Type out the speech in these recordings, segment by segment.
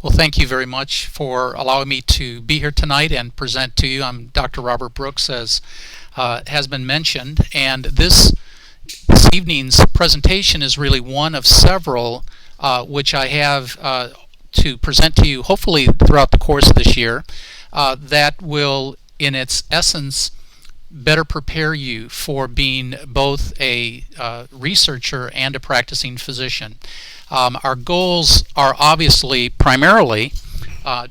Well, thank you very much for allowing me to be here tonight and present to you. I'm Dr. Robert Brooks, as has been mentioned, and this evening's presentation is really one of several which I have to present to you, hopefully throughout the course of this year, that will, in its essence, better prepare you for being both a researcher and a practicing physician. Our goals are obviously primarily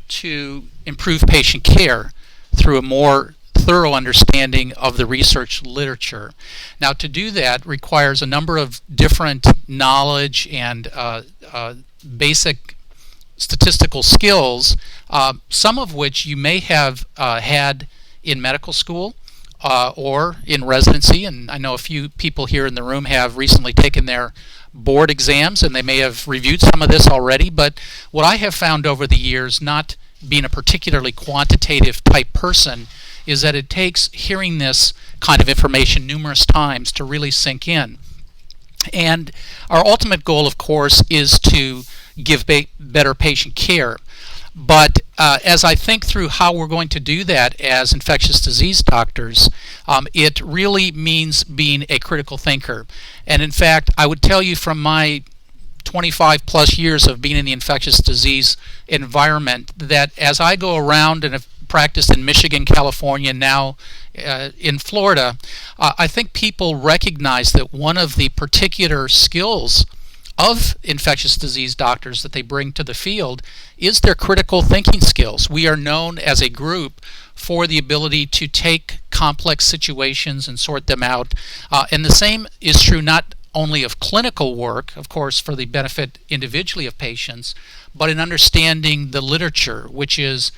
to improve patient care through a more thorough understanding of the research literature. Now, to do that requires a number of different knowledge and basic statistical skills, some of which you may have had in medical school or in residency, and I know a few people here in the room have recently taken their board exams and they may have reviewed some of this already, but what I have found over the years, not being a particularly quantitative type person, is that it takes hearing this kind of information numerous times to really sink in. And our ultimate goal, of course, is to give better patient care. But as I think through how we're going to do that as infectious disease doctors, it really means being a critical thinker. And in fact, I would tell you from my 25 plus years of being in the infectious disease environment that as I go around and have practiced in Michigan, California, now in Florida, I think people recognize that one of the particular skills of infectious disease doctors that they bring to the field is their critical thinking skills. We are known as a group for the ability to take complex situations and sort them out. And the same is true not only of clinical work, of course, for the benefit individually of patients, but in understanding the literature, which is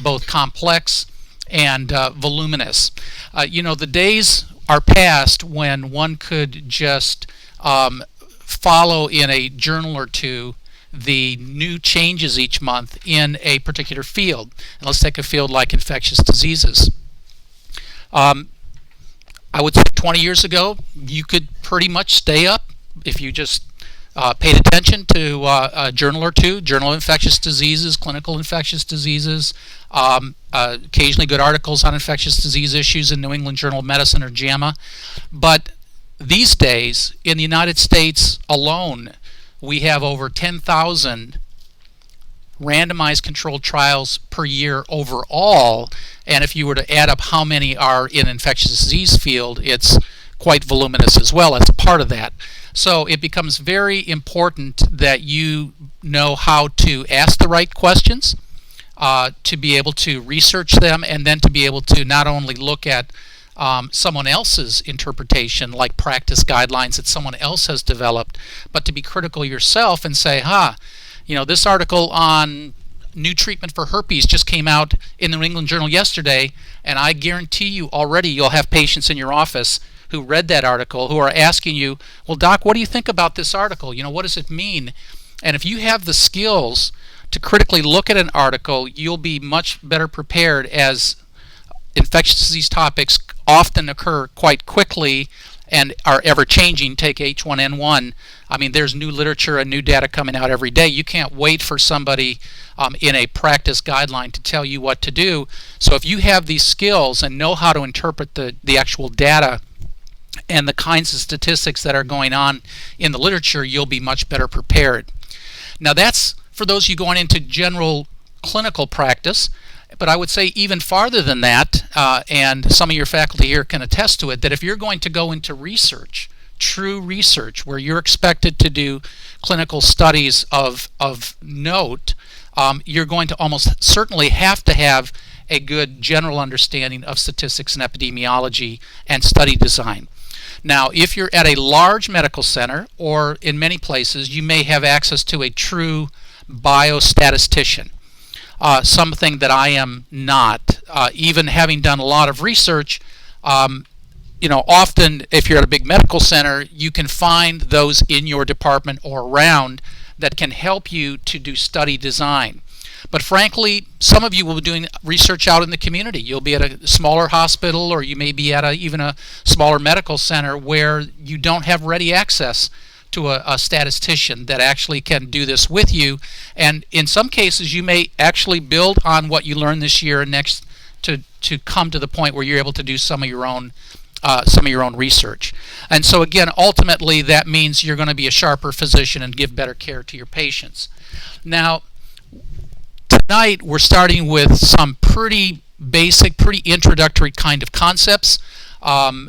both complex and voluminous. The days are past when one could just follow in a journal or two the new changes each month in a particular field. And let's take a field like infectious diseases. I would say 20 years ago, you could pretty much stay up if you just paid attention to a journal or two, Journal of Infectious Diseases, Clinical Infectious Diseases, occasionally good articles on infectious disease issues in New England Journal of Medicine or JAMA. But these days, in the United States alone, we have over 10,000 randomized controlled trials per year overall, and if you were to add up how many are in infectious disease field, it's quite voluminous as well as a part of that. So it becomes very important that you know how to ask the right questions, to be able to research them, and then to be able to not only look at someone else's interpretation, like practice guidelines that someone else has developed, but to be critical yourself and say, this article on new treatment for herpes just came out in the New England Journal yesterday, and I guarantee you already you'll have patients in your office who read that article who are asking you, well, doc, what do you think about this article? What does it mean? And if you have the skills to critically look at an article, you'll be much better prepared, as infectious disease topics often occur quite quickly and are ever changing. Take H1N1. There's new literature and new data coming out every day. You can't wait for somebody in a practice guideline to tell you what to do. So if you have these skills and know how to interpret the actual data and the kinds of statistics that are going on in the literature, you'll be much better prepared. Now that's for those of you going into general clinical practice. But I would say even farther than that, and some of your faculty here can attest to it, that if you're going to go into research, true research, where you're expected to do clinical studies of note, you're going to almost certainly have to have a good general understanding of statistics and epidemiology and study design. Now, if you're at a large medical center, or in many places, you may have access to a true biostatistician. Something that I am not. Even having done a lot of research, often if you're at a big medical center, you can find those in your department or around that can help you to do study design. But frankly, some of you will be doing research out in the community. You'll be at a smaller hospital, or you may be at even a smaller medical center where you don't have ready access to a statistician that actually can do this with you. And in some cases, you may actually build on what you learned this year and next to come to the point where you're able to do some of your own research. And so again, ultimately, that means you're going to be a sharper physician and give better care to your patients. Now, tonight we're starting with some pretty basic, pretty introductory kind of concepts.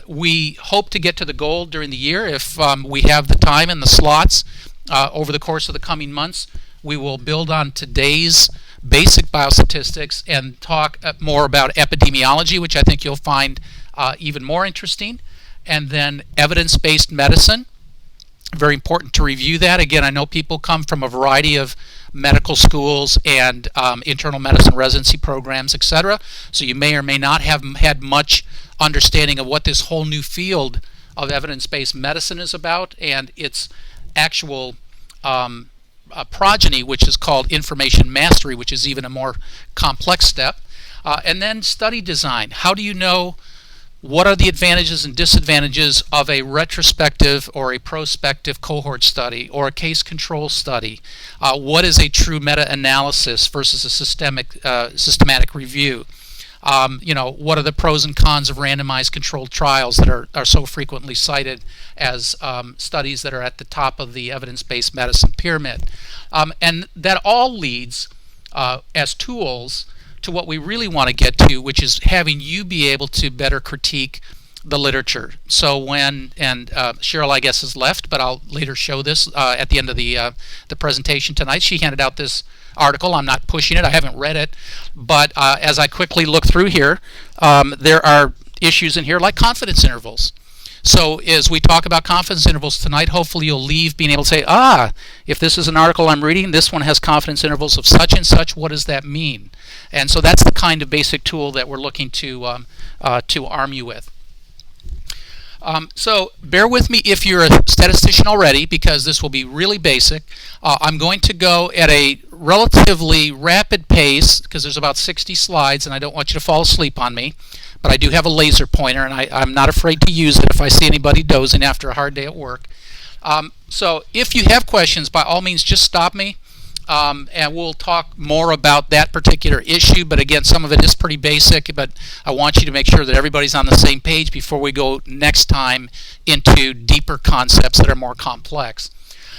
We hope to get to the goal during the year if we have the time and the slots over the course of the coming months. We will build on today's basic biostatistics and talk more about epidemiology, which I think you'll find even more interesting, and then evidence-based medicine. Very important to review that. Again, I know people come from a variety of medical schools and internal medicine residency programs, etc. So you may or may not have had much understanding of what this whole new field of evidence-based medicine is about and its actual progeny, which is called information mastery, which is even a more complex step. And then study design. How do you know what are the advantages and disadvantages of a retrospective or a prospective cohort study or a case control study? What is a true meta-analysis versus a systematic review? What are the pros and cons of randomized controlled trials that are so frequently cited as studies that are at the top of the evidence-based medicine pyramid? And that all leads as tools to what we really want to get to, which is having you be able to better critique the literature. So Cheryl, I guess, has left, but I'll later show this at the end of the presentation tonight. She handed out this article. I'm not pushing it. I haven't read it. But as I quickly look through here, there are issues in here like confidence intervals. So as we talk about confidence intervals tonight, hopefully you'll leave being able to say, if this is an article I'm reading, this one has confidence intervals of such and such, what does that mean? And so that's the kind of basic tool that we're looking to arm you with. So bear with me if you're a statistician already, because this will be really basic. I'm going to go at a relatively rapid pace because there's about 60 slides and I don't want you to fall asleep on me. But I do have a laser pointer and I'm not afraid to use it if I see anybody dozing after a hard day at work. So if you have questions, by all means just stop me and we'll talk more about that particular issue. But again, some of it is pretty basic, but I want you to make sure that everybody's on the same page before we go next time into deeper concepts that are more complex.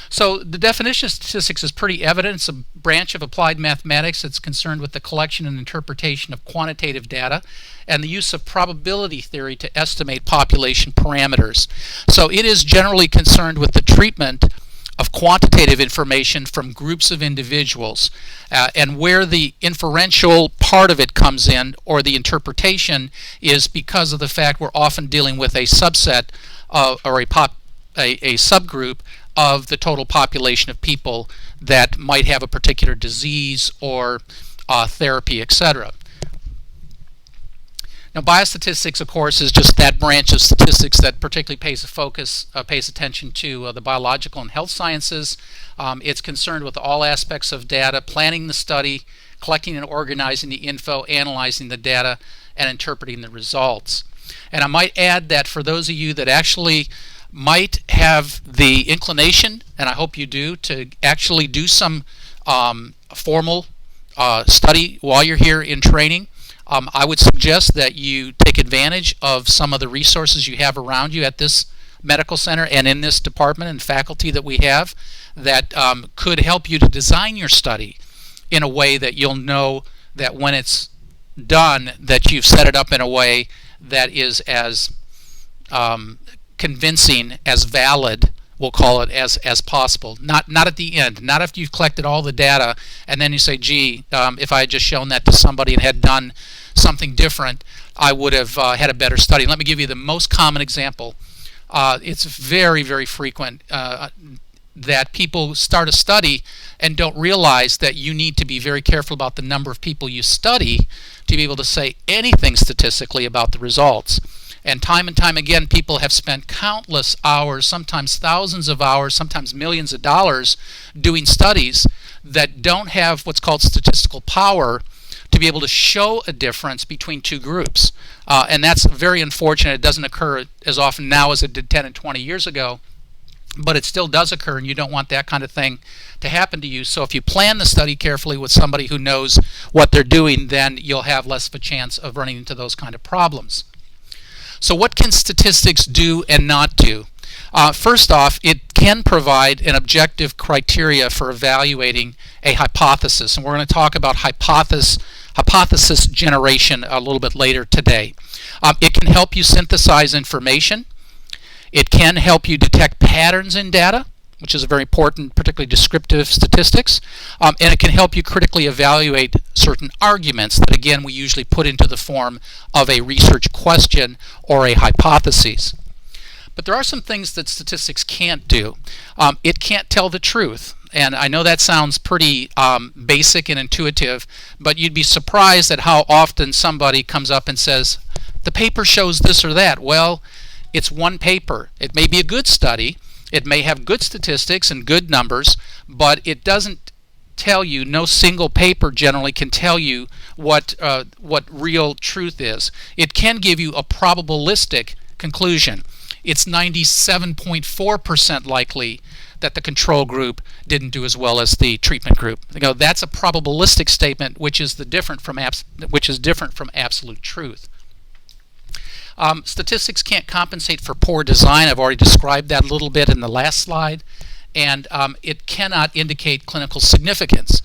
So the definition of statistics is pretty evident. It's a branch of applied mathematics that's concerned with the collection and interpretation of quantitative data and the use of probability theory to estimate population parameters. So it is generally concerned with the treatment of quantitative information from groups of individuals. And where the inferential part of it comes in, or the interpretation, is because of the fact we're often dealing with a subset or a subgroup of the total population of people that might have a particular disease or therapy, etc. Now, biostatistics, of course, is just that branch of statistics that particularly pays attention to the biological and health sciences. It's concerned with all aspects of data, planning the study, collecting and organizing the info, analyzing the data, and interpreting the results. And I might add that for those of you that actually might have the inclination, and I hope you do, to actually do some formal study while you're here in training, I would suggest that you take advantage of some of the resources you have around you at this medical center and in this department and faculty that we have that could help you to design your study in a way that you'll know that when it's done that you've set it up in a way that is as convincing, as valid, we'll call it, as possible. Not at the end, not after you've collected all the data and then you say, gee, if I had just shown that to somebody and had done something different, I would have had a better study. Let me give you the most common example. It's very, very frequent that people start a study and don't realize that you need to be very careful about the number of people you study to be able to say anything statistically about the results. And time again, people have spent countless hours, sometimes thousands of hours, sometimes millions of dollars doing studies that don't have what's called statistical power to be able to show a difference between two groups. And that's very unfortunate. It doesn't occur as often now as it did 10 and 20 years ago. but it still does occur, and you don't want that kind of thing to happen to you. So if you plan the study carefully with somebody who knows what they're doing, then you'll have less of a chance of running into those kind of problems. So what can statistics do and not do? First off, it can provide an objective criteria for evaluating a hypothesis, and we're going to talk about hypothesis generation a little bit later today. It can help you synthesize information. It can help you detect patterns in data, which is very important, particularly descriptive statistics, and it can help you critically evaluate certain arguments that, again, we usually put into the form of a research question or a hypothesis. But there are some things that statistics can't do. It can't tell the truth. And I know that sounds pretty basic and intuitive, but you'd be surprised at how often somebody comes up and says, the paper shows this or that. Well, it's one paper. It may be a good study. It may have good statistics and good numbers, but it doesn't tell you, no single paper generally can tell you what real truth is. It can give you a probabilistic conclusion. It's 97.4% likely that the control group didn't do as well as the treatment group. That's a probabilistic statement, which is different from absolute truth. Statistics can't compensate for poor design. I've already described that a little bit in the last slide. And it cannot indicate clinical significance.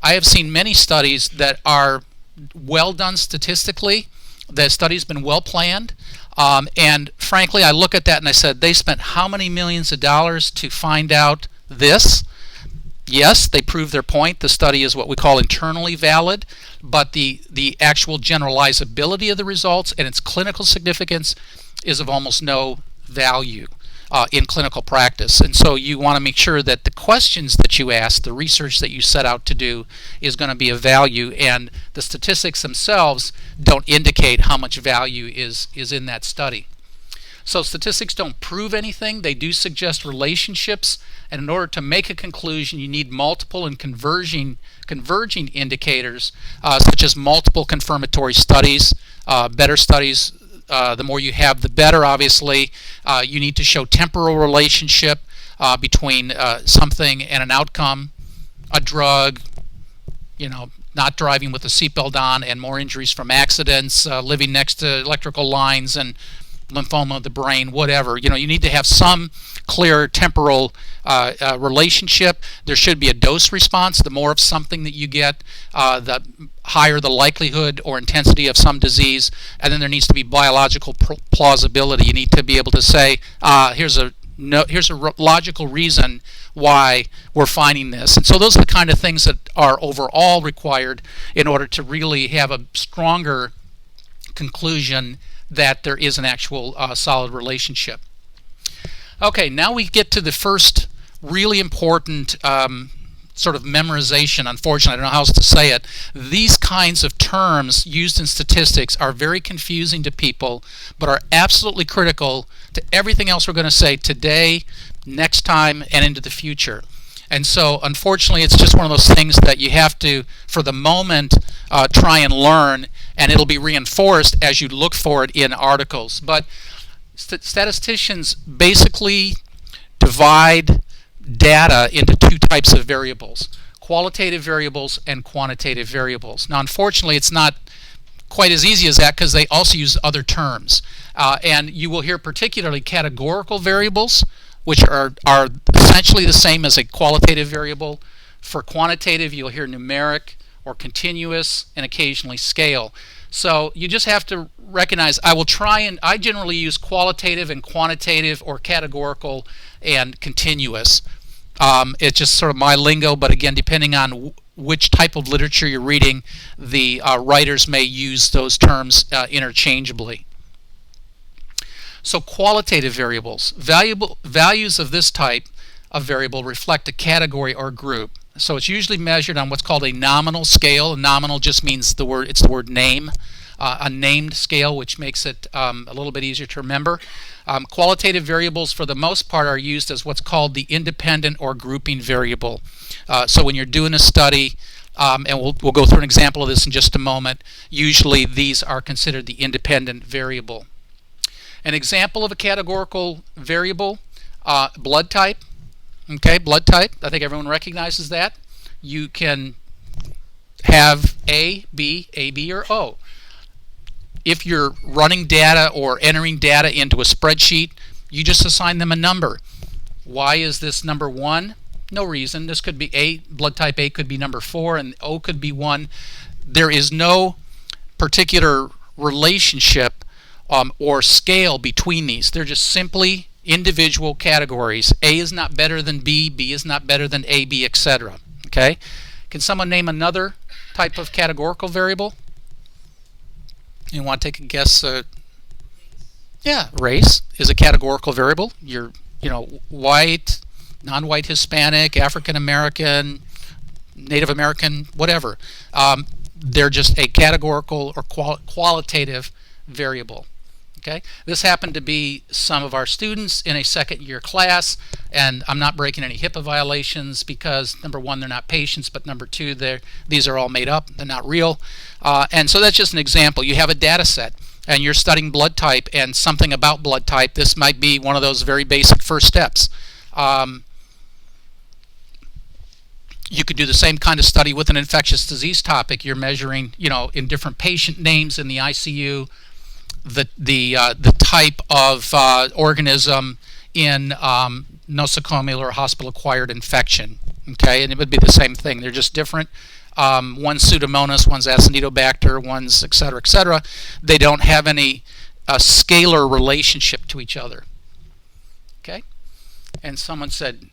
I have seen many studies that are well done statistically. The study's been well planned. And frankly, I look at that and I said, they spent how many millions of dollars to find out this? Yes, they proved their point. The study is what we call internally valid, but the actual generalizability of the results and its clinical significance is of almost no value in clinical practice. And so you want to make sure that the questions that you ask, the research that you set out to do, is going to be of value, and the statistics themselves don't indicate how much value is in that study. So statistics don't prove anything. They do suggest relationships, and in order to make a conclusion, you need multiple and converging indicators, such as multiple confirmatory studies, better studies. The more you have, the better, obviously. You need to show temporal relationship between something and an outcome, a drug, not driving with a seatbelt on, and more injuries from accidents, living next to electrical lines, and lymphoma of the brain, whatever. You need to have some clear temporal relationship. There should be a dose response. The more of something that you get, the higher the likelihood or intensity of some disease. And then there needs to be biological plausibility. You need to be able to say, here's a logical reason why we're finding this. And so those are the kind of things that are overall required in order to really have a stronger conclusion that there is an actual solid relationship. Okay, now we get to the first really important sort of memorization. Unfortunately, I don't know how else to say it. These kinds of terms used in statistics are very confusing to people, but are absolutely critical to everything else we're going to say today, next time, and into the future. And so, unfortunately, it's just one of those things that you have to, for the moment, try and learn, and it'll be reinforced as you look for it in articles. But statisticians basically divide data into two types of variables: qualitative variables and quantitative variables. Now, unfortunately, it's not quite as easy as that, because they also use other terms. And you will hear particularly categorical variables, which are essentially the same as a qualitative variable. For quantitative, you'll hear numeric or continuous, and occasionally scale. So you just have to recognize, I generally use qualitative and quantitative, or categorical and continuous. It's just sort of my lingo, but again, depending on which type of literature you're reading, the writers may use those terms interchangeably. So qualitative variables. Values of this type of variable reflect a category or group. So it's usually measured on what's called a nominal scale. Nominal just means the word name. A named scale, which makes it a little bit easier to remember. Qualitative variables, for the most part, are used as what's called the independent or grouping variable. So when you're doing a study, and we'll go through an example of this in just a moment, usually these are considered the independent variable. An example of a categorical variable Blood type. Okay, blood type. I think everyone recognizes that. You can have A, B, or O. If you're running data or entering data into a spreadsheet, you just assign them a number. Why is this number 1? No reason. This could be A, blood type A could be number 4, and O could be 1. There is no particular relationship or scale between these. They're just simply individual categories. A is not better than B is not better than AB, etc. Okay? Can someone name another type of categorical variable? You want to take a guess? Yeah, race is a categorical variable. You're, white, non-white, Hispanic, African American, Native American, whatever. They're just a categorical or qualitative variable. Okay? This happened to be some of our students in a second-year class, and I'm not breaking any HIPAA violations because, number 1, they're not patients, but number 2, these are all made up. They're not real. And so that's just an example. You have a data set, and you're studying blood type and something about blood type. This might be one of those very basic first steps. You could do the same kind of study with an infectious disease topic. You're measuring, in different patient names in the ICU, the type of organism in nosocomial or hospital-acquired infection. Okay, and it would be the same thing. They're just different. One's Pseudomonas, one's Acinetobacter, one's et cetera, et cetera. They don't have any scalar relationship to each other. Okay, and someone said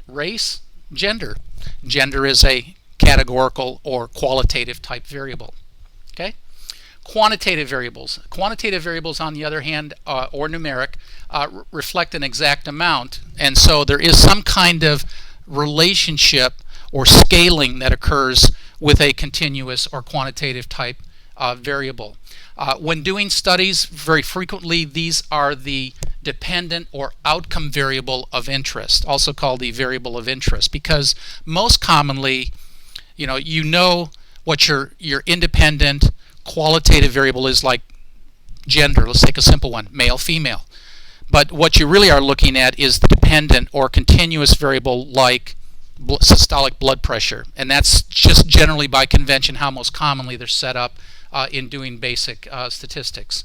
race, gender. Gender is a categorical or qualitative type variable. Okay. Quantitative variables. Quantitative variables, on the other hand, or numeric, reflect an exact amount, and so there is some kind of relationship or scaling that occurs with a continuous or quantitative type variable. When doing studies, very frequently these are the dependent or outcome variable of interest, also called the variable of interest, because most commonly, you know what your independent qualitative variable is, like gender. Let's take a simple one, male, female. But what you really are looking at is the dependent or continuous variable like systolic blood pressure, and that's just generally by convention how most commonly they're set up in doing basic statistics.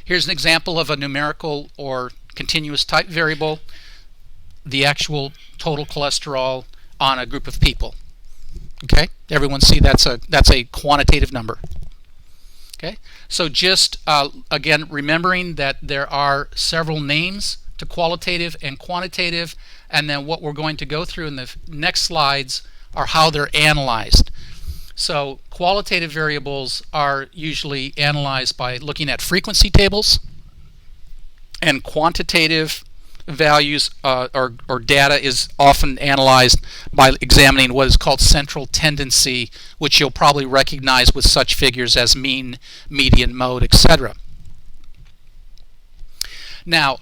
Here's an example of a numerical or continuous type variable, the actual total cholesterol on a group of people. Okay, everyone see that's a quantitative number. Okay, so just again remembering that there are several names to qualitative and quantitative, and then what we're going to go through in the next slides are how they're analyzed. So qualitative variables are usually analyzed by looking at frequency tables, and quantitative values or data is often analyzed by examining what is called central tendency, which you'll probably recognize with such figures as mean, median, mode, etc. Now,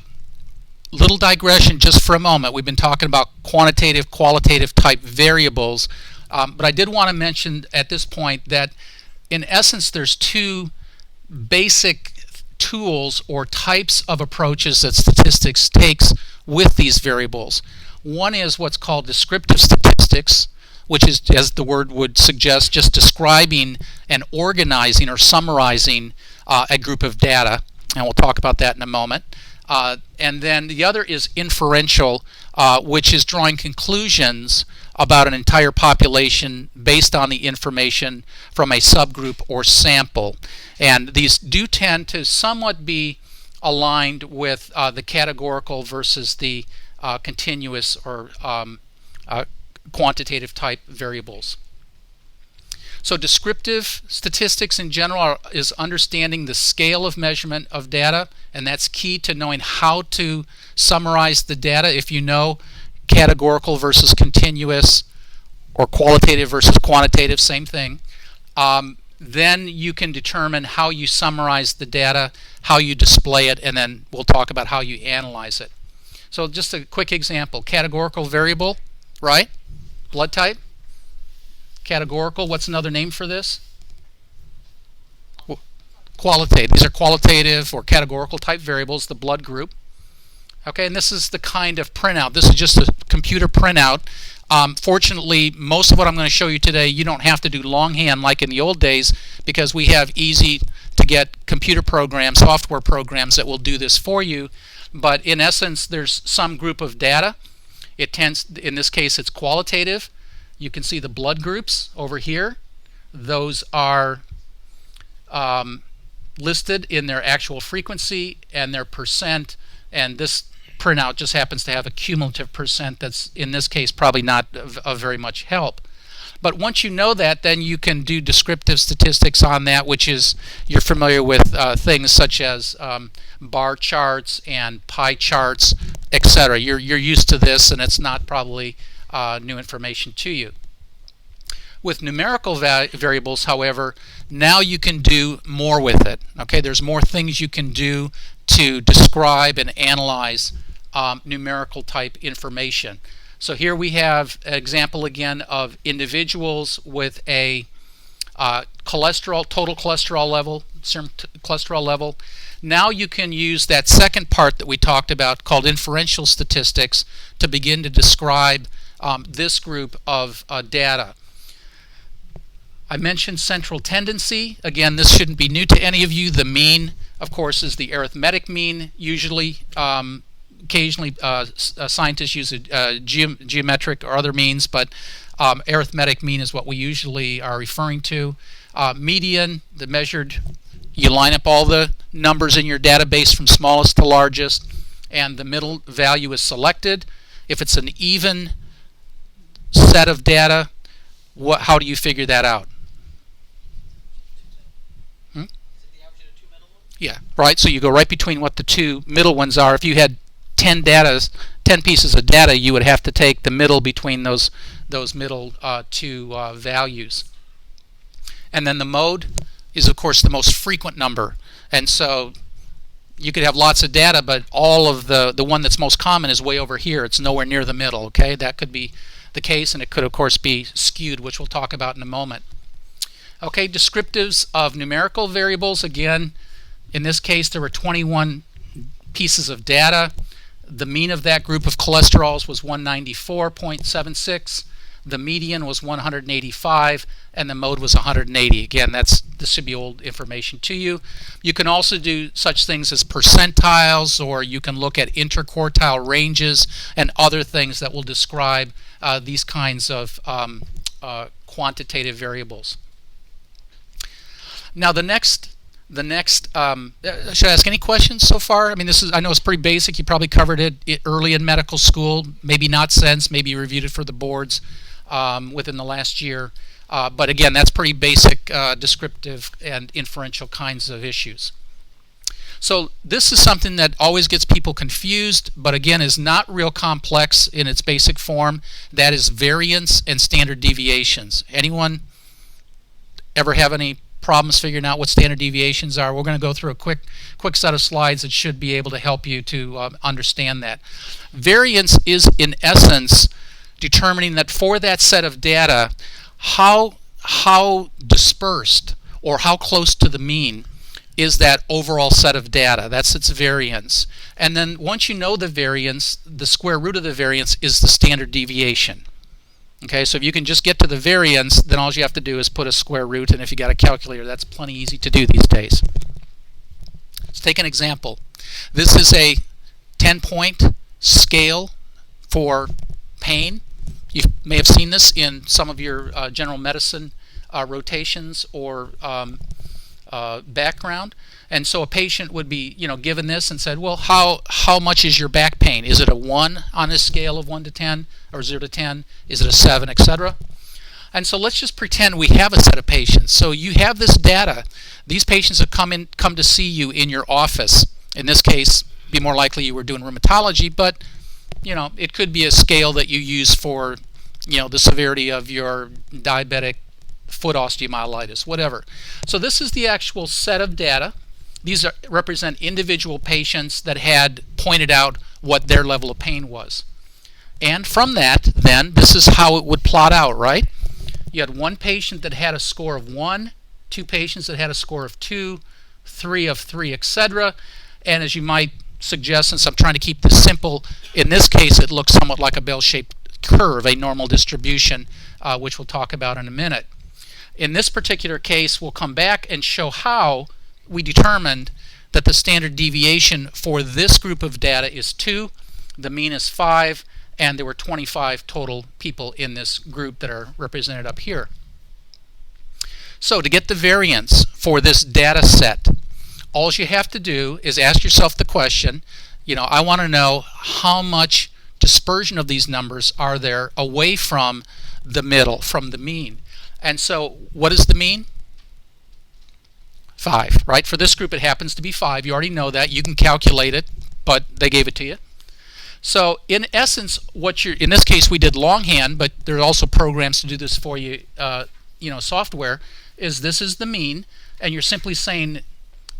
little digression just for a moment. We've been talking about quantitative, qualitative type variables, but I did want to mention at this point that in essence there's two basic tools or types of approaches that statistics takes with these variables. One is what's called descriptive statistics, which is, as the word would suggest, just describing and organizing or summarizing a group of data, and we'll talk about that in a moment. And then the other is inferential, which is drawing conclusions about an entire population based on the information from a subgroup or sample. And these do tend to somewhat be aligned with the categorical versus the continuous or quantitative type variables. So descriptive statistics in general is understanding the scale of measurement of data, and that's key to knowing how to summarize the data. If you know categorical versus continuous or qualitative versus quantitative, same thing, then you can determine how you summarize the data, how you display it, and then we'll talk about how you analyze it. So just a quick example, categorical variable, right? Blood type. Categorical, what's another name for this? Qualitative. These are qualitative or categorical type variables, the blood group. Okay, and this is the kind of printout. This is just a computer printout. Fortunately, most of what I'm going to show you today, you don't have to do longhand like in the old days, because we have easy to get computer programs, software programs that will do this for you. But in essence, there's some group of data. It tends, in this case, it's qualitative. You can see the blood groups over here. Those are listed in their actual frequency and their percent, and this printout just happens to have a cumulative percent that's, in this case, probably not of very much help. But once you know that, then you can do descriptive statistics on that, which is, you're familiar with things such as bar charts and pie charts, etc. You're used to this, and it's not probably new information to you. With numerical variables, however, now you can do more with it. Okay, there's more things you can do to describe and analyze numerical type information. So here we have an example again of individuals with a total cholesterol level, serum cholesterol level. Now you can use that second part that we talked about called inferential statistics to begin to describe this group of data. I mentioned central tendency. Again, this shouldn't be new to any of you. The mean, of course, is the arithmetic mean. Usually, occasionally, scientists use geometric or other means, but arithmetic mean is what we usually are referring to. Median, the measured, you line up all the numbers in your database from smallest to largest, and the middle value is selected. If it's an even set of data, how do you figure that out? Yeah, right. So you go right between what the two middle ones are. If you had 10 pieces of data, you would have to take the middle between those middle two values. And then the mode is, of course, the most frequent number. And so you could have lots of data, but all of the one that's most common is way over here. It's nowhere near the middle. Okay, that could be the case, and it could, of course, be skewed, which we'll talk about in a moment. Okay, descriptives of numerical variables. Again, in this case, there were 21 pieces of data. The mean of that group of cholesterols was 194.76. The median was 185, and the mode was 180. Again, this should be old information to you. You can also do such things as percentiles, or you can look at interquartile ranges and other things that will describe these kinds of quantitative variables. Now, the next, should I ask any questions so far? I mean, I know it's pretty basic. You probably covered it early in medical school, maybe not since, maybe you reviewed it for the boards within the last year. But again, that's pretty basic descriptive and inferential kinds of issues. So this is something that always gets people confused, but again is not real complex in its basic form. That is variance and standard deviations. Anyone ever have any problems figuring out what standard deviations are? We're going to go through a quick set of slides that should be able to help you to understand that. Variance is, in essence, determining that for that set of data, how dispersed or how close to the mean is that overall set of data. That's its variance. And then once you know the variance, the square root of the variance is the standard deviation. Okay, so if you can just get to the variance, then all you have to do is put a square root, and if you got a calculator, that's plenty easy to do these days. Let's take an example. This is a 10-point scale for pain. You may have seen this in some of your general medicine rotations or background. And so a patient would be, given this and said, well, how much is your back pain? Is it a 1 on a scale of 1 to 10 or 0 to 10? Is it a 7, etc.? And so let's just pretend we have a set of patients. So you have this data. These patients have come to see you in your office. In this case, it'd be more likely you were doing rheumatology, but it could be a scale that you use for the severity of your diabetic foot osteomyelitis, whatever. So this is the actual set of data. These represent individual patients that had pointed out what their level of pain was. And from that, then, this is how it would plot out, right? You had one patient that had a score of 1, 2 patients that had a score of 2, 3 of 3, etc. And as you might suggest, since I'm trying to keep this simple, in this case it looks somewhat like a bell-shaped curve, a normal distribution, which we'll talk about in a minute. In this particular case, we'll come back and show how we determined that the standard deviation for this group of data is 2, the mean is 5, and there were 25 total people in this group that are represented up here. So to get the variance for this data set, all you have to do is ask yourself the question, I want to know how much dispersion of these numbers are there away from the middle, from the mean. And so what is the mean? 5, right? For this group it happens to be 5. You already know that. You can calculate it, but they gave it to you. So in essence, in this case we did longhand, but there are also programs to do this for you, software, this is the mean, and you're simply saying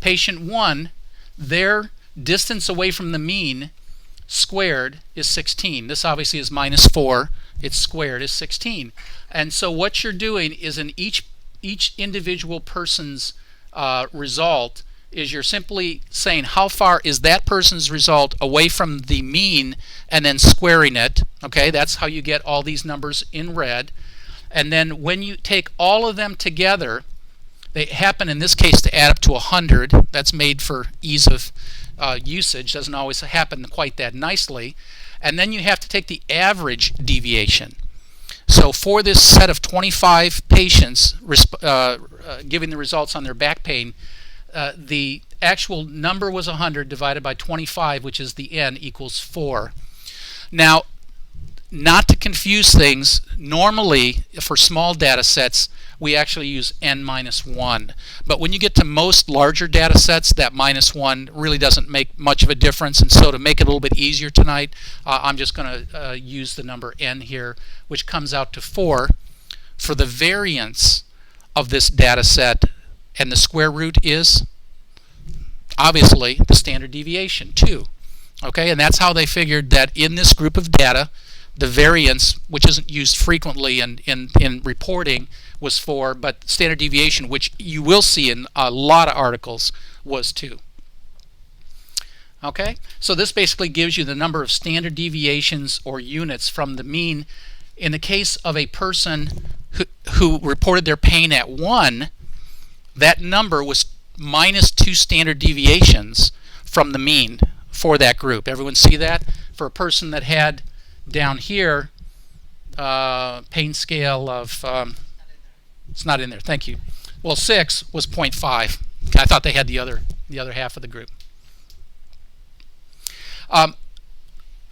patient 1, their distance away from the mean squared is 16. This obviously is minus 4. Its squared is 16. And so what you're doing is in each individual person's result is you're simply saying how far is that person's result away from the mean and then squaring it. Okay, that's how you get all these numbers in red. And then when you take all of them together, they happen in this case to add up to 100. That's made for ease of usage. Doesn't always happen quite that nicely. And then you have to take the average deviation. So for this set of 25 patients giving the results on their back pain, the actual number was 100 divided by 25, which is the n, equals 4. Now, not to confuse things, normally for small data sets we actually use n minus 1. But when you get to most larger data sets, that minus 1 really doesn't make much of a difference. And so to make it a little bit easier tonight, I'm just going to use the number n here, which comes out to 4 for the variance of this data set. And the square root is obviously the standard deviation, 2. Okay, and that's how they figured that in this group of data, the variance, which isn't used frequently in reporting, was 4, but standard deviation, which you will see in a lot of articles, was 2. Okay, so this basically gives you the number of standard deviations or units from the mean. In the case of a person who reported their pain at 1, that number was minus 2 standard deviations from the mean for that group. Everyone see that? For a person that had down here pain scale of it's not in there, thank you. Well, 6 was 0.5. I thought they had the other half of the group.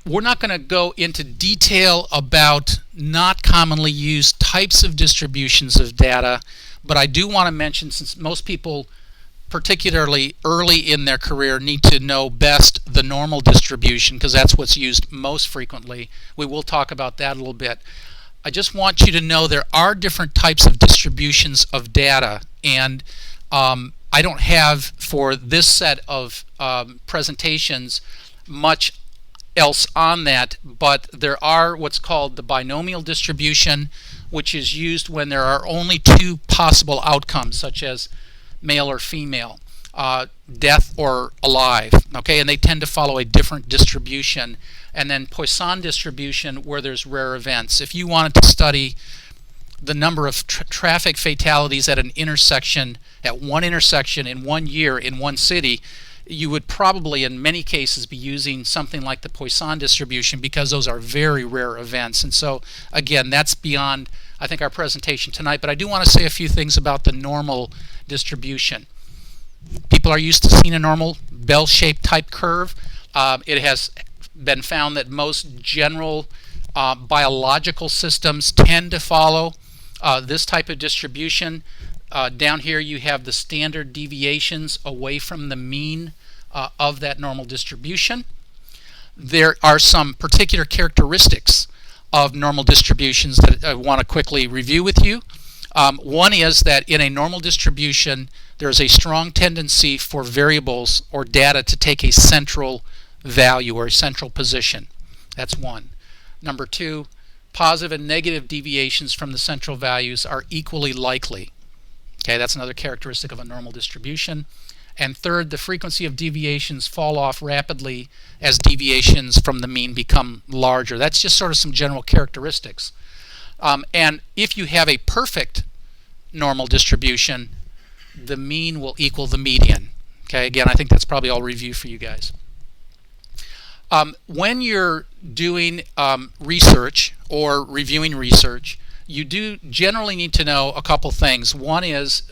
We're not going to go into detail about not commonly used types of distributions of data, but I do want to mention, since most people, particularly early in their career, need to know best the normal distribution because that's what's used most frequently. We will talk about that a little bit. I just want you to know there are different types of distributions of data, and I don't have for this set of presentations much else on that, but there are what's called the binomial distribution, which is used when there are only 2 possible outcomes, such as male or female, death or alive, okay, and they tend to follow a different distribution. And then Poisson distribution, where there's rare events. If you wanted to study the number of traffic fatalities at an intersection, at one intersection in 1 year in one city, you would probably in many cases be using something like the Poisson distribution because those are very rare events. And so again, that's beyond I think our presentation tonight, but I do want to say a few things about the normal distribution. People are used to seeing a normal bell-shaped type curve. It has been found that most general biological systems tend to follow this type of distribution. Down here you have the standard deviations away from the mean of that normal distribution. There are some particular characteristics of normal distributions that I want to quickly review with you. One is that in a normal distribution there is a strong tendency for variables or data to take a central value or a central position. That's one. Number 2, positive and negative deviations from the central values are equally likely. Okay, that's another characteristic of a normal distribution. And third, the frequency of deviations fall off rapidly as deviations from the mean become larger. That's just sort of some general characteristics. And if you have a perfect normal distribution, the mean will equal the median. Okay, again, I think that's probably all review for you guys. When you're doing research or reviewing research, you do generally need to know a couple things. One is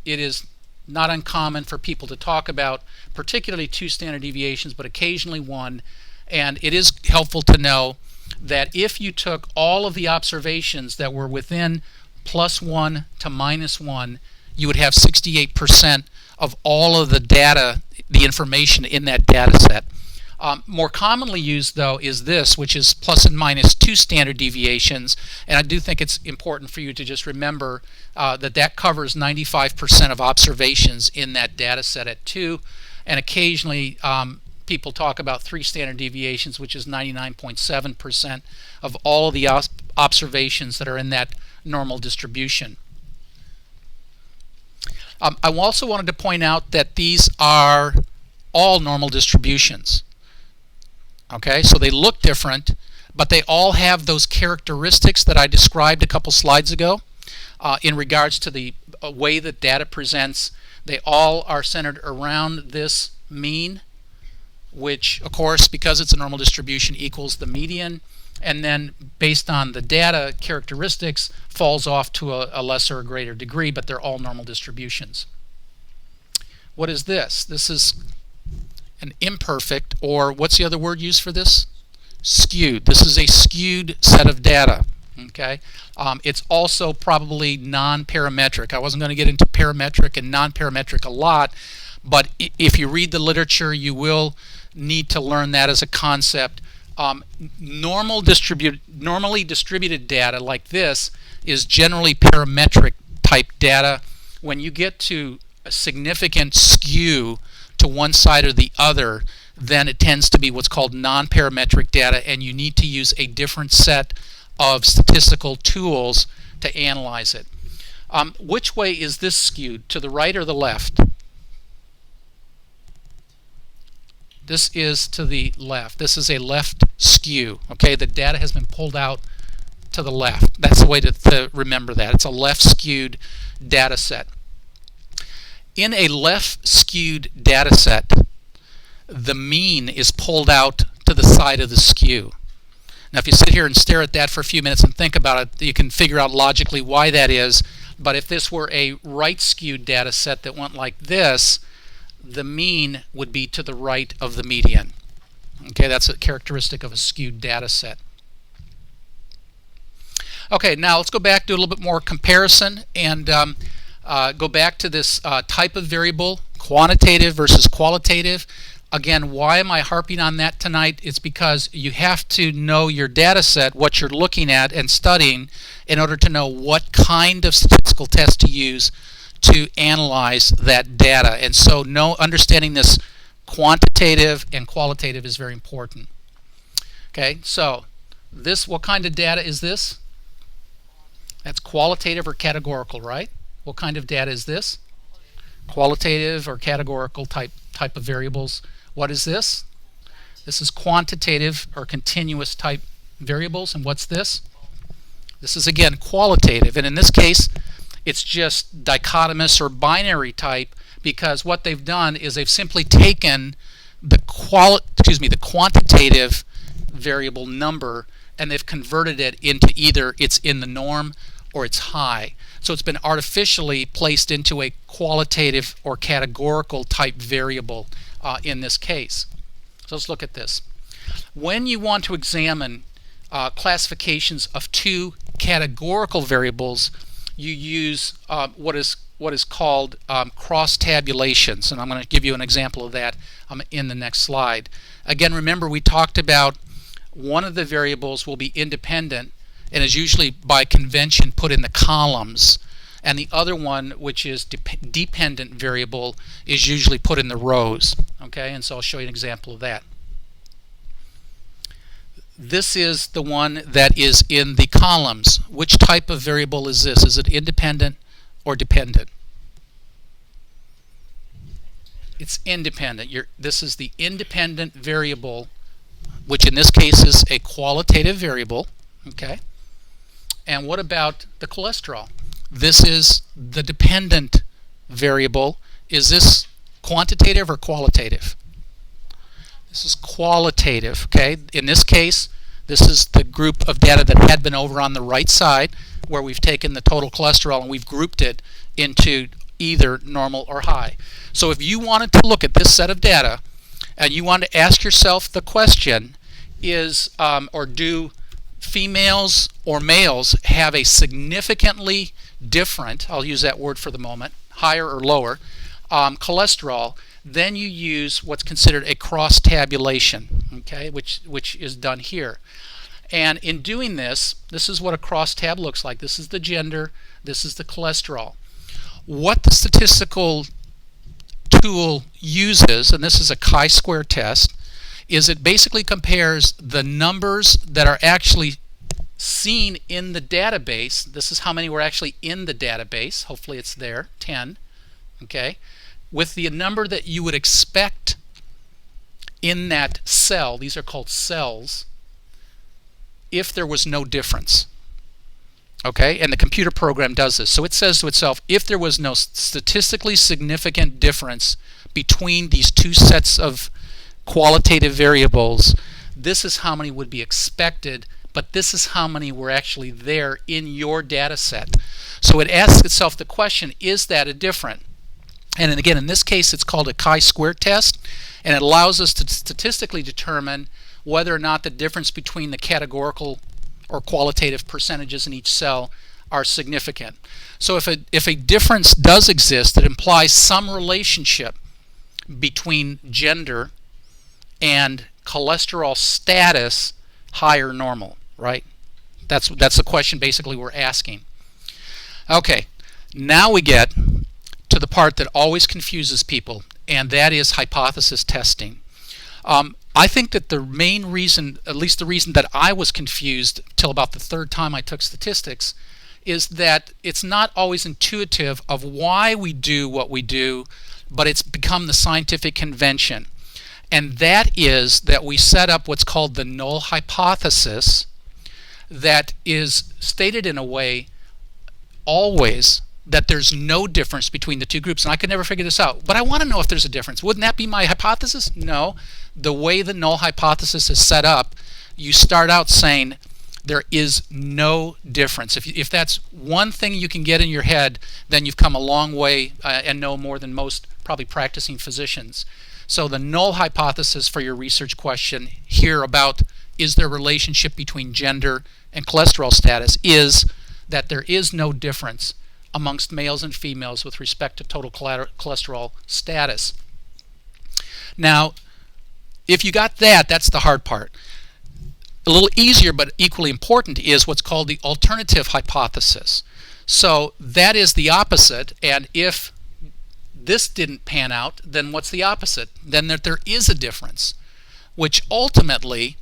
it is not uncommon for people to talk about particularly 2 standard deviations, but occasionally 1. And it is helpful to know that if you took all of the observations that were within +1 to -1, you would have 68% of all of the data, the information in that data set. More commonly used, though, is this, which is plus and minus 2 standard deviations. And I do think it's important for you to just remember that covers 95% of observations in that data set at 2. And occasionally, people talk about 3 standard deviations, which is 99.7% of all of the observations that are in that normal distribution. I also wanted to point out that these are all normal distributions. Okay, so they look different, but they all have those characteristics that I described a couple slides ago in regards to the way that data presents. They all are centered around this mean, which, of course, because it's a normal distribution, equals the median, and then based on the data characteristics falls off to a lesser or greater degree, but they're all normal distributions. What is this? This is an imperfect, or what's the other word used for this? Skewed. This is a skewed set of data. Okay, it's also probably non-parametric. I wasn't going to get into parametric and non-parametric a lot, but if you read the literature, you will need to learn that as a concept. Normally distributed data like this is generally parametric type data. When you get to a significant skew to one side or the other, then it tends to be what's called non-parametric data, and you need to use a different set of statistical tools to analyze it. Which way is this skewed, to the right or the left? This is to the left. This is a left skew. Okay, the data has been pulled out to the left. That's the way to remember that. It's a left skewed data set. In a left skewed data set, the mean is pulled out to the side of the skew. Now, if you sit here and stare at that for a few minutes and think about it, you can figure out logically why that is. But if this were a right skewed data set that went like this, the mean would be to the right of the median. Okay, that's a characteristic of a skewed data set. Okay, now let's go back, do a little bit more comparison, and go back to this type of variable, quantitative versus qualitative. Again, why am I harping on that tonight? It's because you have to know your data set, what you're looking at and studying, in order to know what kind of statistical test to use to analyze that data. And so understanding this quantitative and qualitative is very important. Okay, so what kind of data is this? That's qualitative or categorical, right? What kind of data is this? Qualitative or categorical type of variables. What is this? This is quantitative or continuous type variables. And what's this? This is, again, qualitative. And in this case, it's just dichotomous or binary type, because what they've done is they've simply taken the quantitative variable number and they've converted it into either it's in the norm or it's high. So it's been artificially placed into a qualitative or categorical type variable in this case. So let's look at this. When you want to examine classifications of 2 categorical variables, you use what is called cross tabulations, and I'm going to give you an example of that in the next slide. Again, remember we talked about one of the variables will be independent and is usually by convention put in the columns, and the other one, which is dependent variable, is usually put in the rows. Okay, and so I'll show you an example of that. This is the one that is in the columns. Which type of variable is this? Is it independent or dependent? It's independent. This is the independent variable, which in this case is a qualitative variable. Okay. And what about the cholesterol? This is the dependent variable. Is this quantitative or qualitative? This is qualitative. Okay. In this case, this is the group of data that had been over on the right side, where we've taken the total cholesterol and we've grouped it into either normal or high. So if you wanted to look at this set of data and you want to ask yourself the question, or do females or males have a significantly different, I'll use that word for the moment, higher or lower, cholesterol, then you use what's considered a cross tabulation, okay, which is done here. And in doing this, this is what a cross tab looks like. This is the gender, this is the cholesterol. What the statistical tool uses, and this is a chi-square test, is it basically compares the numbers that are actually seen in the database. This is how many were actually in the database. Hopefully it's there, 10, okay, with the number that you would expect in that cell. These are called cells, if there was no difference. Okay, and the computer program does this. So it says to itself, if there was no statistically significant difference between these two sets of qualitative variables, this is how many would be expected, but this is how many were actually there in your data set. So it asks itself the question, is that a different? And again, in this case, it's called a chi-square test, and it allows us to statistically determine whether or not the difference between the categorical or qualitative percentages in each cell are significant. So if a difference does exist, it implies some relationship between gender and cholesterol status, high or normal, right? That's the question basically we're asking. Okay, now we get to the part that always confuses people, and that is hypothesis testing. I think that the main reason, at least the reason that I was confused till about the third time I took statistics, is that it's not always intuitive of why we do what we do, but it's become the scientific convention. And that is that we set up what's called the null hypothesis, that is stated in a way always that there's no difference between the two groups. And I could never figure this out, but I want to know if there's a difference. Wouldn't that be my hypothesis? No. The way the null hypothesis is set up, you start out saying there is no difference. If that's one thing you can get in your head, then you've come a long way and know more than most probably practicing physicians. So the null hypothesis for your research question here about is there a relationship between gender and cholesterol status is that there is no difference amongst males and females with respect to total cholesterol status. Now, if you got that, that's the hard part. A little easier but equally important is what's called the alternative hypothesis. So that is the opposite, and if this didn't pan out, then what's the opposite? Then that there is a difference, which ultimately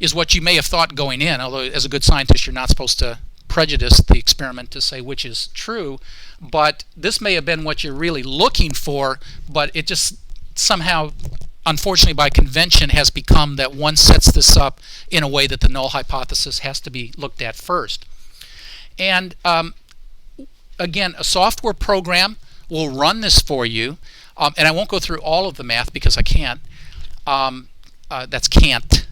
is what you may have thought going in, although as a good scientist you're not supposed to prejudice the experiment to say which is true, but this may have been what you're really looking for, but it just somehow, unfortunately by convention, has become that one sets this up in a way that the null hypothesis has to be looked at first. And again, a software program will run this for you, and I won't go through all of the math because I can't. That's can't.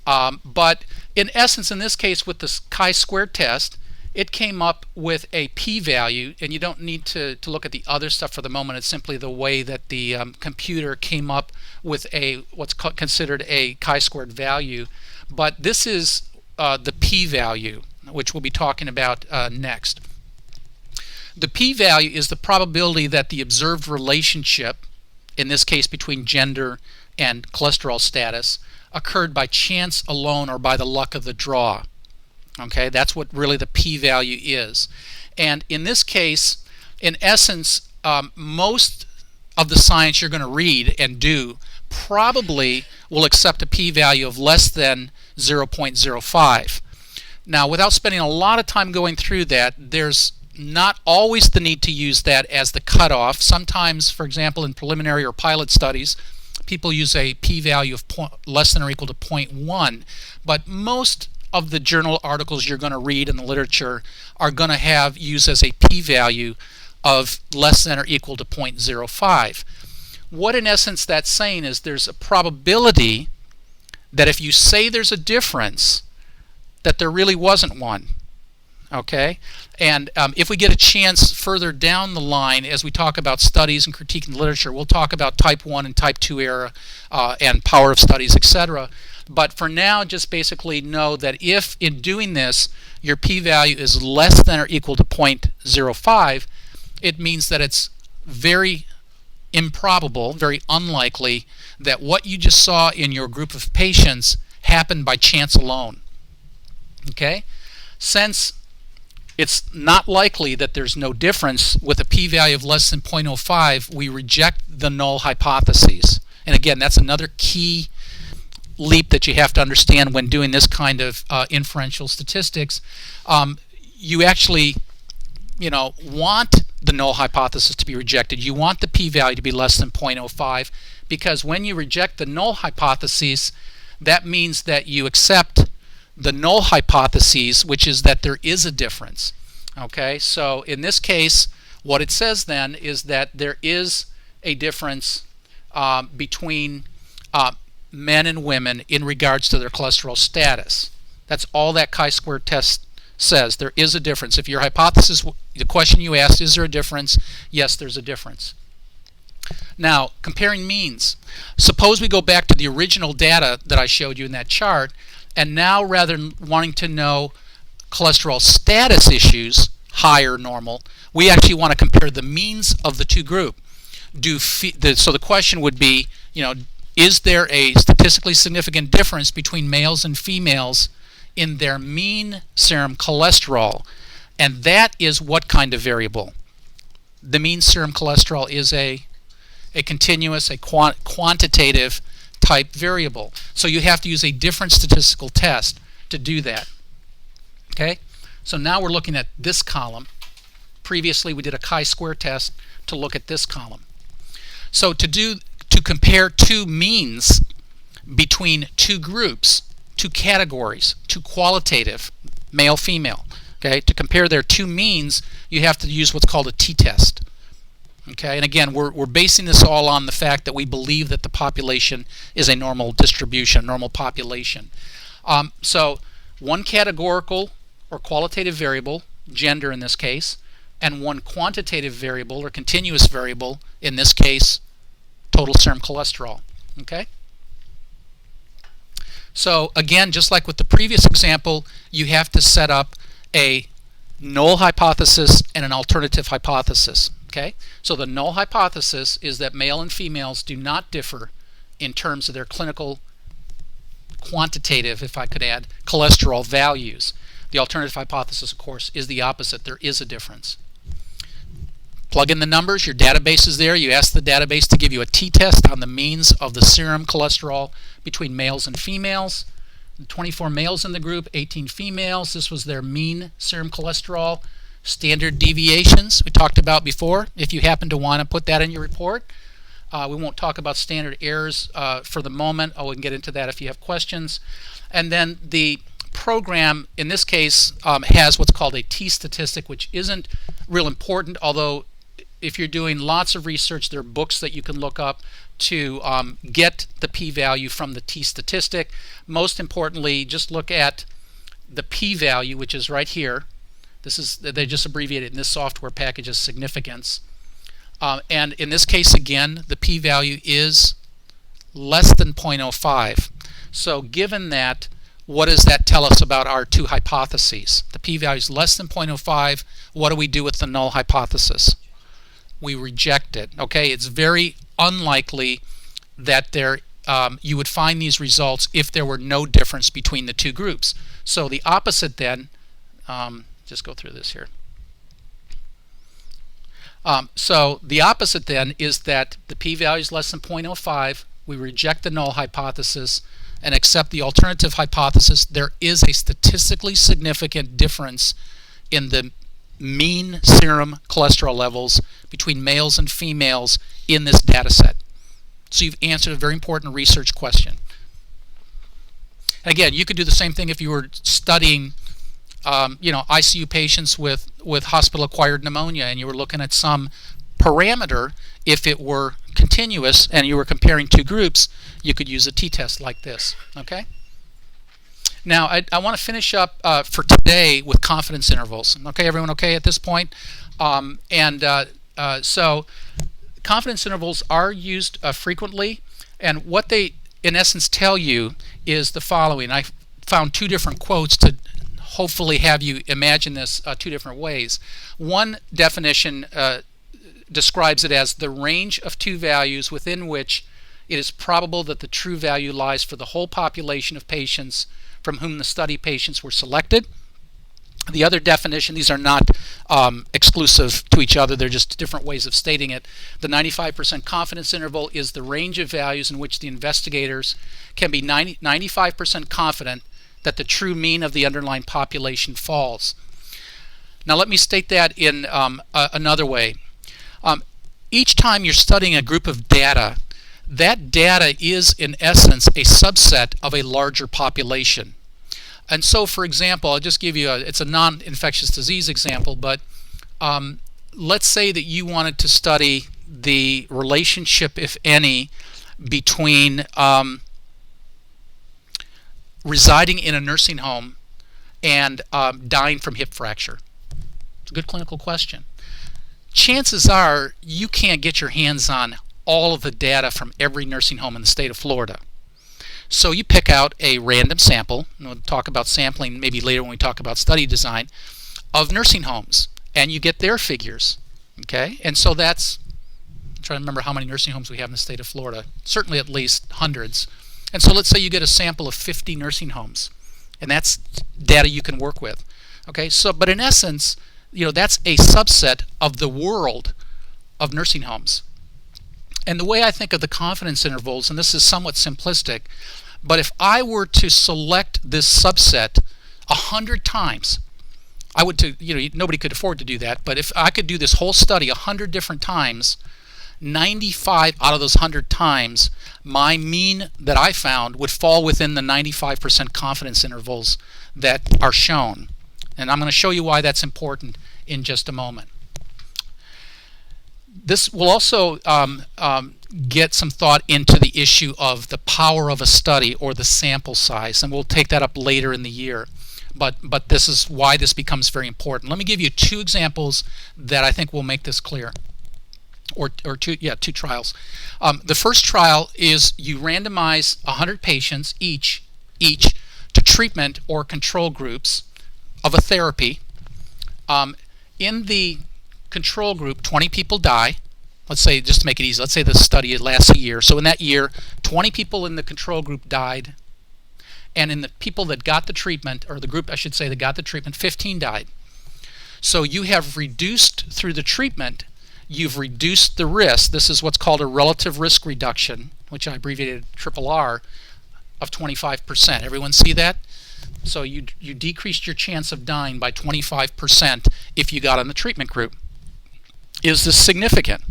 But in essence, in this case with the chi-square test, it came up with a p-value, and you don't need to look at the other stuff for the moment. It's simply the way that the computer came up with what's considered a chi-squared value. But this is the p-value, which we'll be talking about next. The p-value is the probability that the observed relationship, in this case between gender and cholesterol status, occurred by chance alone or by the luck of the draw. Okay, that's what really the p-value is. And in this case, in essence, most of the science you're going to read and do probably will accept a p-value of less than 0.05. Now, without spending a lot of time going through that, there's not always the need to use that as the cutoff. Sometimes, for example, in preliminary or pilot studies, people use a p-value of less than or equal to 0.1, but most of the journal articles you're going to read in the literature are going to have use as a p-value of less than or equal to 0.05. What in essence that's saying is there's a probability that if you say there's a difference, that there really wasn't one. Okay, and if we get a chance further down the line as we talk about studies and critiquing the literature, we'll talk about type 1 and type 2 error and power of studies, etc. But for now, just basically know that if in doing this your p-value is less than or equal to 0.05, it means that it's very improbable, very unlikely that what you just saw in your group of patients happened by chance alone. Okay? Since it's not likely that there's no difference with a p-value of less than 0.05, we reject the null hypotheses. And again, that's another key leap that you have to understand when doing this kind of inferential statistics. You actually, want the null hypothesis to be rejected. You want the p-value to be less than 0.05, because when you reject the null hypotheses, that means that you accept the null hypotheses, which is that there is a difference. Okay, so in this case, what it says then is that there is a difference between men and women in regards to their cholesterol status. That's all that chi-square test says. There is a difference. If your hypothesis, the question you asked, is there a difference? Yes, there's a difference. Now, comparing means. Suppose we go back to the original data that I showed you in that chart, and now rather than wanting to know cholesterol status issues, high or normal, we actually want to compare the means of the two groups. So the question would be, is there a statistically significant difference between males and females in their mean serum cholesterol? And that is what kind of variable? The mean serum cholesterol is a continuous, a quantitative type variable. So you have to use a different statistical test to do that. Okay? So now we're looking at this column. Previously we did a chi-square test to look at this column. So to compare two means between two groups, two categories, two qualitative, male, female, okay? To compare their two means, you have to use what's called a t-test. Okay, and again, we're basing this all on the fact that we believe that the population is a normal distribution, normal population. So one categorical or qualitative variable, gender in this case, and one quantitative variable or continuous variable, in this case, total serum cholesterol. Okay? So again, just like with the previous example, you have to set up a null hypothesis and an alternative hypothesis. Okay? So the null hypothesis is that male and females do not differ in terms of their clinical quantitative, if I could add, cholesterol values. The alternative hypothesis, of course, is the opposite. There is a difference. Plug in the numbers. Your database is there. You ask the database to give you a t-test on the means of the serum cholesterol between males and females. 24 males in the group, 18 females. This was their mean serum cholesterol. Standard deviations we talked about before, if you happen to want to put that in your report. We won't talk about standard errors for the moment. We can get into that if you have questions. And then the program, in this case, has what's called a t-statistic, which isn't real important, although if you're doing lots of research, there are books that you can look up to get the p-value from the t-statistic. Most importantly, just look at the p-value, which is right here. They just abbreviated in this software package as significance. And in this case, again, the p-value is less than 0.05. So given that, what does that tell us about our two hypotheses? The p-value is less than 0.05. What do we do with the null hypothesis? We reject it. Okay, it's very unlikely that you would find these results if there were no difference between the two groups. So the opposite then, just go through this here. So the opposite then is that the p-value is less than 0.05. We reject the null hypothesis and accept the alternative hypothesis. There is a statistically significant difference in the mean serum cholesterol levels between males and females in this data set. So you've answered a very important research question. Again, you could do the same thing if you were studying ICU patients with hospital-acquired pneumonia, and you were looking at some parameter. If it were continuous and you were comparing two groups, you could use a t-test like this. Okay? Now, I want to finish up for today with confidence intervals. Okay, everyone okay at this point? So confidence intervals are used frequently, and what they, in essence, tell you is the following. I found two different quotes to hopefully have you imagine this two different ways. One definition describes it as the range of two values within which it is probable that the true value lies for the whole population of patients from whom the study patients were selected. The other definition, these are not exclusive to each other, they're just different ways of stating it. The 95% confidence interval is the range of values in which the investigators can be 95% confident that the true mean of the underlying population falls. Now let me state that in another way. Each time you're studying a group of data, that data is in essence a subset of a larger population. And so, for example, I'll just give you it's a non-infectious disease example, but let's say that you wanted to study the relationship, if any, between residing in a nursing home and dying from hip fracture. It's a good clinical question. Chances are you can't get your hands on all of the data from every nursing home in the state of Florida. So you pick out a random sample, and we'll talk about sampling maybe later when we talk about study design, of nursing homes, and you get their figures. Okay, and so that's, I'm trying to remember how many nursing homes we have in the state of Florida, certainly at least hundreds. And so let's say you get a sample of 50 nursing homes, and that's data you can work with. Okay, so but in essence, that's a subset of the world of nursing homes. And the way I think of the confidence intervals, and this is somewhat simplistic, but if I were to select this subset 100 times, I would nobody could afford to do that, but if I could do this whole study 100 different times, 95 out of those 100 times, my mean that I found would fall within the 95% confidence intervals that are shown. And I'm going to show you why that's important in just a moment. This will also get some thought into the issue of the power of a study or the sample size, and we'll take that up later in the year. But this is why this becomes very important. Let me give you two examples that I think will make this clear, or two trials. The first trial is you randomize 100 patients each to treatment or control groups of a therapy. In the control group, 20 people die. Let's say, just to make it easy, let's say the study lasts a year. So in that year, 20 people in the control group died, and in the people that got the treatment, or the group I should say that got the treatment, 15 died. So you have reduced, through the treatment, you've reduced the risk. This is what's called a relative risk reduction, which I abbreviated RRR, of 25%. Everyone see that? So you decreased your chance of dying by 25% if you got on the treatment group. Is this significant?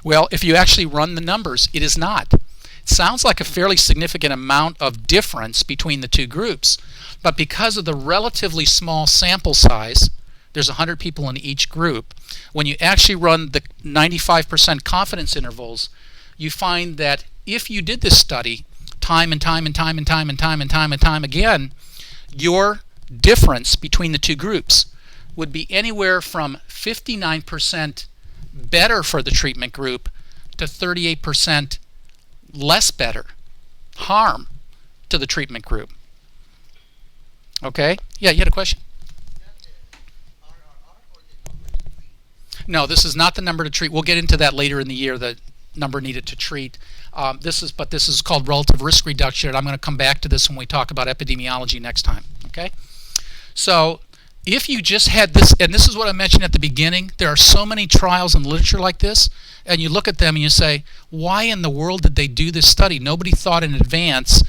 Well, if you actually run the numbers, it is not. It sounds like a fairly significant amount of difference between the two groups, but because of the relatively small sample size, there's 100 people in each group, when you actually run the 95% confidence intervals, you find that if you did this study time and time again, your difference between the two groups would be anywhere from 59% better for the treatment group to 38% less better, harm to the treatment group. Okay? Yeah, you had a question? No, this is not the number to treat. We'll get into that later in the year, the number needed to treat. This is called relative risk reduction, and I'm going to come back to this when we talk about epidemiology next time. Okay? So if you just had this, and this is what I mentioned at the beginning, there are so many trials in literature like this, and you look at them and you say, why in the world did they do this study? Nobody thought in advance,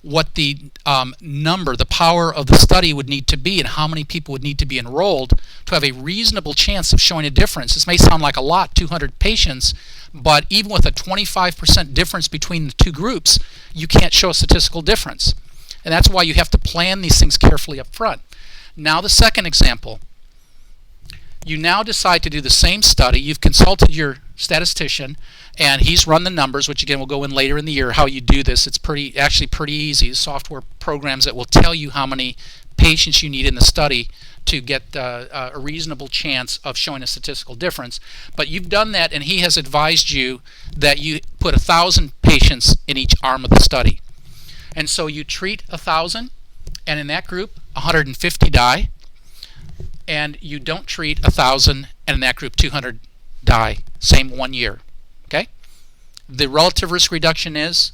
what the the power of the study would need to be and how many people would need to be enrolled to have a reasonable chance of showing a difference. This may sound like a lot, 200 patients, but even with a 25% difference between the two groups, you can't show a statistical difference. And that's why you have to plan these things carefully up front. Now the second example. You now decide to do the same study. You've consulted your statistician, and he's run the numbers, which again we'll go in later in the year how you do this. It's actually pretty easy. Software programs that will tell you how many patients you need in the study to get a reasonable chance of showing a statistical difference. But you've done that, and he has advised you that you put 1,000 patients in each arm of the study. And so you treat 1,000, and in that group 150 die. And you don't treat 1,000, and in that group 200 die, same 1 year. Okay? The relative risk reduction is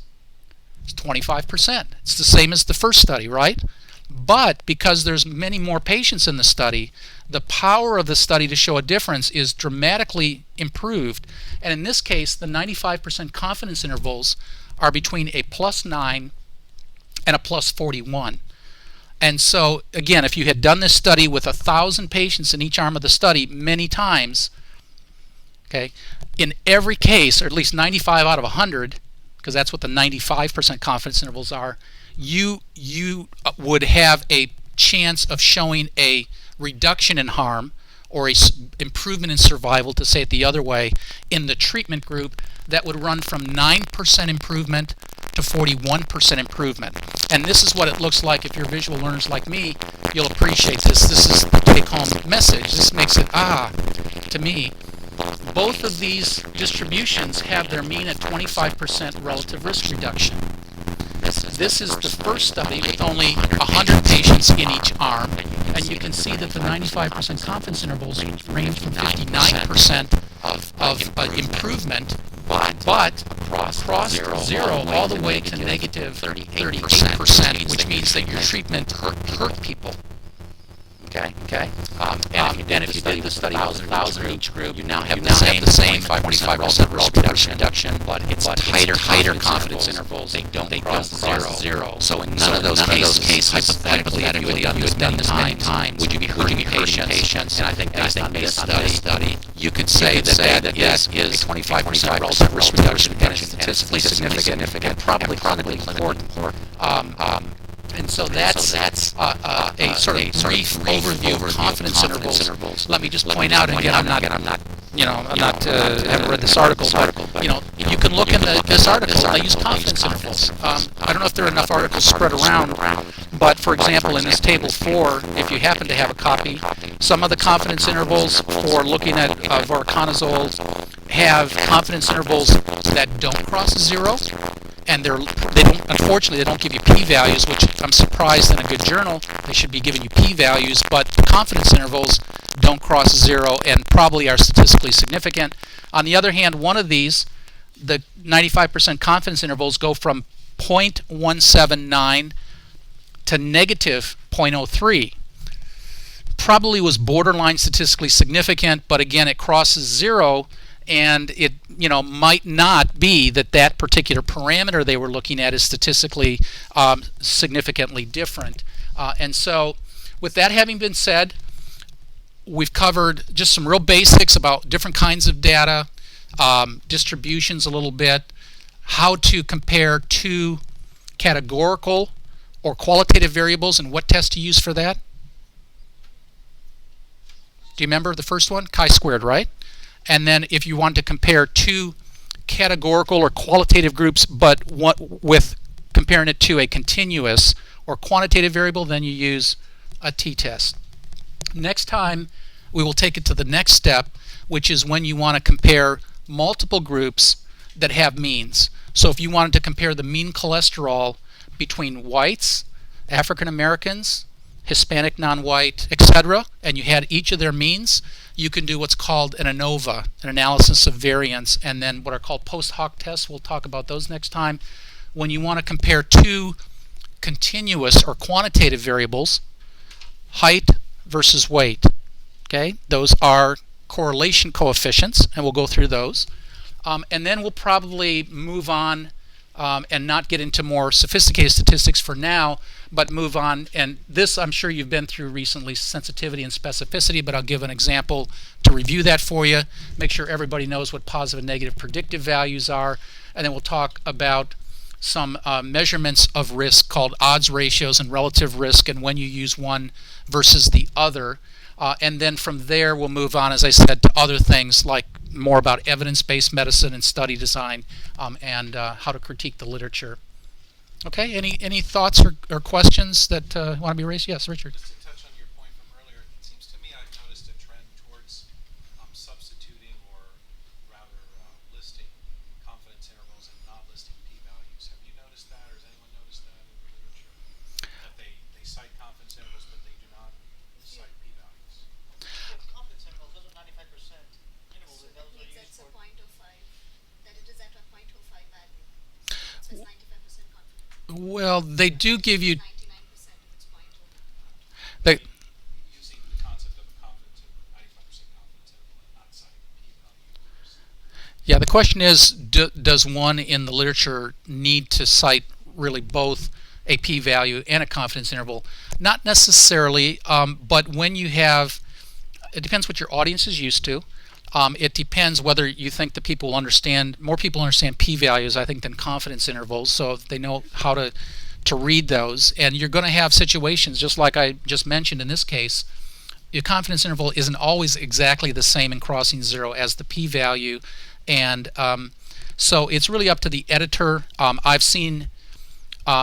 25%. It's the same as the first study, right? But because there's many more patients in the study, the power of the study to show a difference is dramatically improved. And in this case, the 95% confidence intervals are between a +9 and a +41. And so, again, if you had done this study with 1,000 patients in each arm of the study many times, okay, in every case, or at least 95 out of 100, because that's what the 95% confidence intervals are, you would have a chance of showing a reduction in harm or a improvement in survival, to say it the other way, in the treatment group that would run from 9% improvement to 41% improvement. And this is what it looks like. If you're visual learners like me, you'll appreciate this. This is the take-home message. This makes it to me. Both of these distributions have their mean at 25% relative risk reduction. This is the first study with only 100 patients in each arm, and you can see that the 95% confidence intervals range from 59% of improvement, but across zero all the way to negative 38%, which means that your treatment hurt people. Okay. And if you did the study with 1,000 in each group, you now have the same 25% risk reduction, but it's tighter confidence intervals. They don't cross zero. So in none of those cases, hypothetically, if you had done this many times, would you be hurting patients? And I think based on this study, you could say that is a 25% relative risk reduction, and it's statistically significant and probably clinically important. And so that's a sort of brief overview of confidence intervals. Let me just point out, and again, I'm not haven't read this article, but you can look in this article. They use confidence intervals. I don't know if there are enough articles spread around, but for example, in this table 4, if you happen to have a copy, some of the confidence intervals for looking at voriconazole have confidence intervals that don't cross zero. And unfortunately, they don't give you p-values, which I'm surprised in a good journal. They should be giving you p-values, but the confidence intervals don't cross zero and probably are statistically significant. On the other hand, one of these, the 95% confidence intervals go from 0.179 to negative 0.03. Probably was borderline statistically significant, but again, it crosses zero, and it might not be that particular parameter they were looking at is statistically significantly different. And so with that having been said, we've covered just some real basics about different kinds of data, distributions a little bit, how to compare two categorical or qualitative variables and what test to use for that. Do you remember the first one? Chi-squared, right? And then if you want to compare two categorical or qualitative groups, but with comparing it to a continuous or quantitative variable, then you use a t-test. Next time, we will take it to the next step, which is when you want to compare multiple groups that have means. So if you wanted to compare the mean cholesterol between whites, African Americans, Hispanic non-white, etc., and you had each of their means, you can do what's called an ANOVA, an analysis of variance, and then what are called post hoc tests. We'll talk about those next time. When you want to compare two continuous or quantitative variables, height versus weight, okay? Those are correlation coefficients, and we'll go through those. And then we'll probably move on and not get into more sophisticated statistics for now, but move on. And this I'm sure you've been through recently, sensitivity and specificity, but I'll give an example to review that for you, make sure everybody knows what positive and negative predictive values are, and then we'll talk about some measurements of risk called odds ratios and relative risk, and when you use one versus the other. And then from there we'll move on, as I said, to other things like more about evidence-based medicine and study design, and how to critique the literature. Okay, any thoughts or questions that want to be raised? Yes, Richard. Just to touch on your point from earlier, it seems to me I've noticed a trend towards substituting or rather listing confidence intervals and not listing p-values. Have you noticed that, or has anyone noticed that in the literature? That they cite confidence intervals, but they do not cite p-values. Confidence intervals, those are 95% intervals, and those are used for 0.05, that it is at a 0.05 value. So it's 95% confidence. Well, they do give you 99% if it's 0.05. they, Using the concept of a confidence interval, 95% confidence interval, and not citing p-value. yeah, the question is, does one in the literature need to cite really both a p-value and a confidence interval? Not necessarily, but when you have, it depends what your audience is used to. It depends whether you think the people will understand, more people understand p-values, I think, than confidence intervals, so they know how to read those. And you're going to have situations, just like I just mentioned in this case, your confidence interval isn't always exactly the same in crossing zero as the p-value. And so it's really up to the editor. I've seen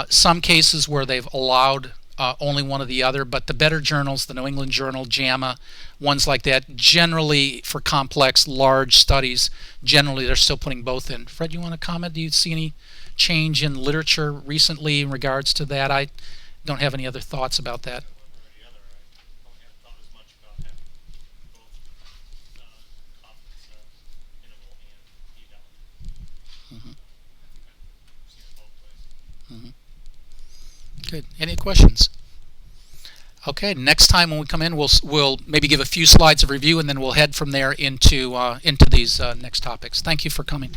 some cases where they've allowed only one or the other, but the better journals, the New England Journal, JAMA, ones like that, generally for complex, large studies, generally they're still putting both in. Fred, you want to comment? Do you see any change in literature recently in regards to that? I don't have any other thoughts about that. one or the other. I haven't thought as much about having both confidence interval and p-value. Mhm. I've seen it both ways. Mhm. Good. Any questions? Okay. Next time when we come in, we'll maybe give a few slides of review, and then we'll head from there into these next topics. Thank you for coming.